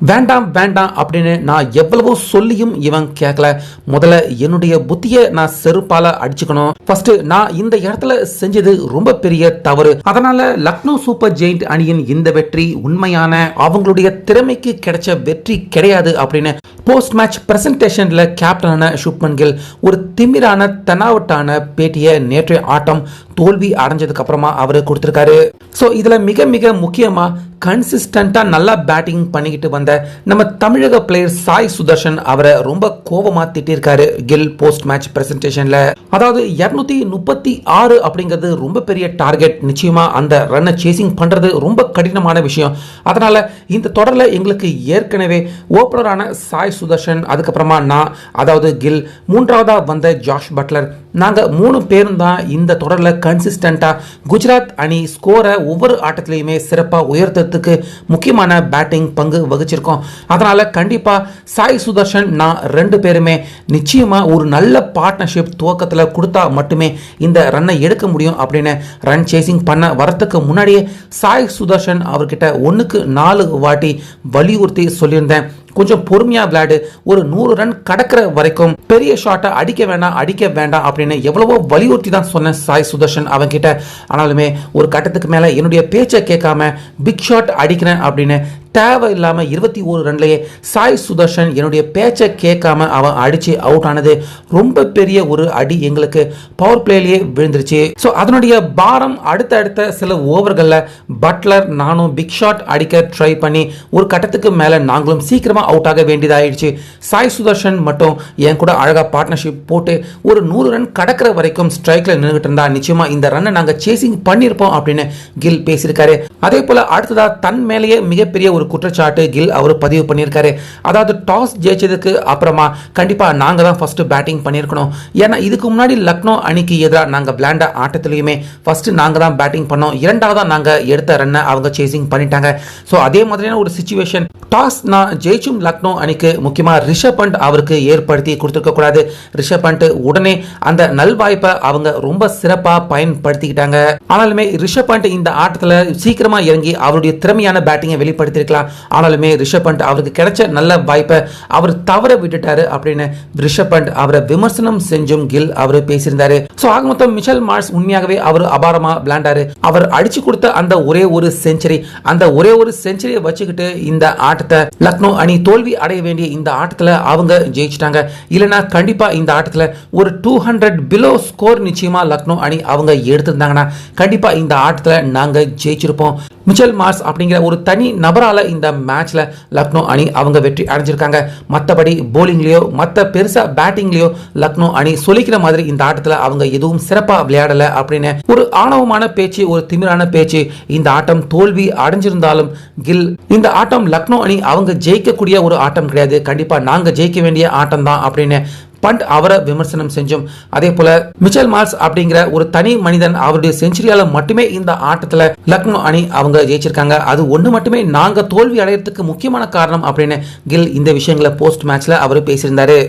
வேண்டாம் வேண்டாம் அப்படின்னு நான் எவ்வளவோ சொல்லியும் இவன் கேட்கல. முதல்ல என்னுடைய புத்தியை நான் செருப்பால அடிச்சுக்கணும். ஃபர்ஸ்ட் நான் இந்த இடத்துல செஞ்சது ரொம்ப பெரிய தவறு. அதனால லக்னோ சூப்பர் ஜெயிண்ட் அணியின் இந்த வெற்றி உண்மையான அவங்களுடைய திறமைக்கு கிடைச்ச வெற்றி கிடையாது அப்படின்னு போஸ்ட் மேட்ச் பிரசன்டேஷன்ல கேப்டனான சுப்மன் கில் ஒரு திமிரான தெனாவட்டான பேட்டியை நேற்றைய ஆட்டம் தோல்வி அடைஞ்சதுக்கு அப்புறமா அவரு கொடுத்திருக்காரு. சோ இதுல மிக மிக முக்கியமா கன்சிஸ்டன்டா நல்லா பேட்டிங் பண்ணிக்கிட்டு வந்த நம்ம தமிழக பிளேயர் சாய் சுதர்ஷன் அவரை ரொம்ப கோபமா திட்டிருக்காரு கில் போஸ்ட் மேட்ச் பிரசன்டேஷன்ல. அதாவது 236 அப்படிங்கிறது ரொம்ப பெரிய டார்கெட். நிச்சயமா அந்த ரன்னை சேசிங் பண்றது ரொம்ப கடினமான விஷயம். அதனால இந்த தொடர்ல எங்களுக்கு ஏற்கனவே ஓபனரான சாய் சுதர்ஷன், அதுக்கப்புறமா நான், அதாவது கில், மூன்றாவதா வந்த ஜாஷ் பட்லர், நாங்க 3 பேரும் தான் இந்த தொடர்ல கன்சிஸ்டன்டா குஜராத் அணி ஸ்கோரை ஒவ்வொரு ஆட்டத்திலையுமே சிறப்பா உயர்த்தத்துக்கு முக்கியமான பேட்டிங் பங்கு வகிச்சிருக்கோம். அதனால கண்டிப்பா சாய் சுதர்ஷன் நான் 2 பேருமே நிச்சயமா ஒரு நல்ல பார்ட்னர்ஷிப் துவக்கத்துல கொடுத்தா மட்டுமே இந்த ரன்னை எடுக்க முடியும் அப்படின்னு ரன் சேசிங் பண்ண வரத்துக்கு முன்னாடியே சாய் சுதர்ஷன் அவர்கிட்ட 1க்கு 4 வாட்டி வலியுறுத்தி சொல்லியிருந்தேன், கொஞ்சம் பொறுமையா விளையாடு, ஒரு 100 ரன் கடக்கிற வரைக்கும் பெரிய ஷாட்டை அடிக்க வேண்டாம் அப்படின்னு எவ்வளவோ வலியுறுத்தி தான் சொன்ன சாய் சுதர்ஷன் அவன் கிட்ட. ஆனாலுமே ஒரு கட்டத்துக்கு மேல என்னுடைய பேச்சை கேட்காம பிக் ஷாட் அடிக்கிறேன் அப்படின்னு தேவையில்லாம 21 ரன்லயே சாய் சுதர்ஷன் என்னுடைய பேச்சை கேட்காம அவன் அடிச்சு அவுட் ஆனது ரொம்ப பெரிய ஒரு அடி எங்களுக்கு பவர் பிளேலயே விழுந்துருச்சு. ஸோ அதனுடைய பாரம் அடுத்த சில ஓவர்கள்ல பட்லர் நானும் பிக் ஷாட் அடிக்க ட்ரை பண்ணி ஒரு கட்டத்துக்கு மேல நாங்களும் சீக்கிரமா அவுட் ஆக வேண்டியதாயிடுச்சு. சாய் சுதர்ஷன் மட்டும் என் கூட அழகா பார்ட்னர்ஷிப் போட்டு ஒரு 100 ரன் கடக்கிற வரைக்கும் ஸ்ட்ரைக்ல நின்றுட்டு இருந்தா நிச்சயமா இந்த ரன்னை நாங்க சேசிங் பண்ணிருப்போம் அப்படின்னு கில் பேசியிருக்காரு. அதே போல அடுத்ததா தன் மேலேயே மிகப்பெரிய ஒரு குற்றச்சாட்டு கில் அவர் பதிவு பண்ணியிருக்காரு. அதாவது டாஸ் ஜெயிச்சதுக்கு அப்புறமா கண்டிப்பா நாங்க தான் ஃபர்ஸ்ட் பேட்டிங் பண்ணியிருக்கணும். ஏன்னா இதுக்கு முன்னாடி லக்னோ அணிக்கு எதிராக நாங்க விளையாண்ட ஆட்டத்திலையுமே ஃபர்ஸ்ட் நாங்க தான் பேட்டிங் பண்ணோம், இரண்டாவதா நாங்க எடுத்த ரன்னை அவங்க சேசிங் பண்ணிட்டாங்க. ஸோ அதே மாதிரியான ஒரு சிச்சுவேஷன் டாஸ் நான் ஜெயிச்சும் லக்னோ அணிக்கு முக்கியமா ரிஷப் பண்ட் அவருக்கு ஏற்படுத்தி கொடுத்துருக்க கூடாது. ரிஷப் பண்ட் உடனே அந்த நல்வாய்ப்பை அவங்க ரொம்ப சிறப்பா பயன்படுத்திக்கிட்டாங்க. ஆனாலுமே ரிஷப் பண்ட் இந்த ஆட்டத்தில் சீக்கிரமா இறங்கி அவருடைய திறமையான பேட்டிங்கை வெளிப்படுத்திருக்கலாம். ஆனாலுமே ரிஷப் பண்ட் அவருக்கு கிடைச்ச நல்ல வாய்ப்பை அவர் தவற விட்டுட்டாரு அப்படின்னு ரிஷப் பண்ட் அவரை விமர்சனம் செஞ்சும் கில் அவர் பேசியிருந்தாரு. சோ ஆக மொத்தம் மிச்சல் மார்ஷ் உண்மையாகவே அவர் அபாரமா விளையாண்டாரு. அவர் அடிச்சு கொடுத்த அந்த ஒரே ஒரு செஞ்சுரி, அந்த ஒரே ஒரு செஞ்சுரியை வச்சுக்கிட்டு இந்த ஆட்டத்தை லக்னோ அணி தோல்வி அடைய வேண்டிய இந்த ஆட்டத்துல அவங்க ஜெயிச்சிட்டாங்க. இல்லனா கண்டிப்பா இந்த ஆட்டத்துல ஒரு 200 பிலோ ஸ்கோர் நிச்சயமா லக்னோ அணி அவங்க எடுத்திருந்தாங்கன்னா கண்டிப்பா இந்த ஆட்டத்துல நாங்க ஜெயிச்சிருப்போம். மிச்சல் மார்ஷ் அப்படிங்கிற ஒரு தனி நபரால இந்த மேட்ச்ல லக்னோ அணி அவங்க வெற்றி அடைஞ்சிருக்காங்க. மற்றபடி போலிங்லயோ மற்ற பெருசா பேட்டிங்லயோ லக்னோ அணி சொல்லிக்கிற மாதிரி இந்த ஆட்டத்துல அவங்க எதுவும் சிறப்பா விளையாடல அப்படின்னு ஒரு ஆணவமான பேச்சு, ஒரு திமிரான பேச்சு. இந்த ஆட்டம் தோல்வி அடைஞ்சிருந்தாலும் கில் இந்த ஆட்டம் லக்னோ அணி அவங்க ஜெயிக்கக்கூடிய ஒரு ஆட்டம் கிடையாது, கண்டிப்பா நாங்க ஜெயிக்க வேண்டிய ஆட்டம் தான் அப்படின்னு பண்ட் அவரை விமர்சனம் செஞ்சும், அதே போல மிச்சல் மார்ஷ் அப்படிங்கிற ஒரு தனி மனிதன் அவருடைய செஞ்சுரியால மட்டுமே இந்த ஆட்டத்துல லக்னோ அணி அவங்க ஜெயிச்சிருக்காங்க, அது ஒண்ணு மட்டுமே நாங்க தோல்வி அடையறதுக்கு முக்கியமான காரணம் அப்படின்னு கில் இந்த விஷயங்களை போஸ்ட் மேட்ச்ல அவர் பேசியிருந்தாரு.